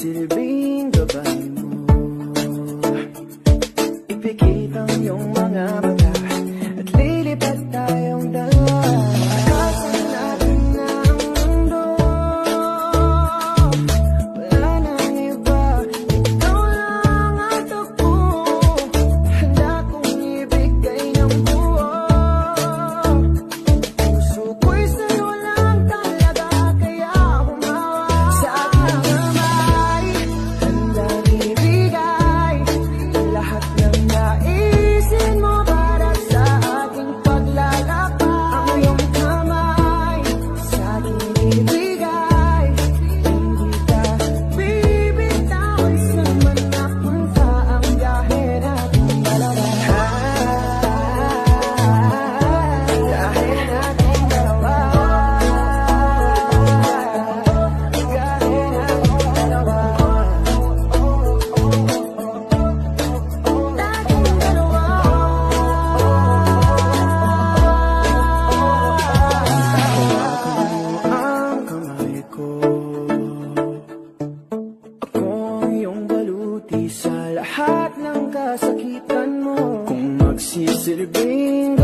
magsisilbing gabay mo. Ipikit ang iyong mga mata at lilipad tayong dalawa. Akasan natin na ang mundo, wala nang iba, ikaw lang at ako. Handa kong ibigay ng buo. Puso ko'y sa'yo lang talaga, kaya humawa sa aking kamay. Handang ibigay lahat ng naisin mo para sa aking paglalakbay. Ang iyong kamay sa aking ibigay, hindi ka bibitawan sa man napunta ang biyahe natin dalawa. Biyahe natin dalawa. Biyahe natin dalawa. Tayong dalawa. Ang kamay ko, ako ang iyong baluti sa lahat ng kasakitan mo. Kung magsisilbing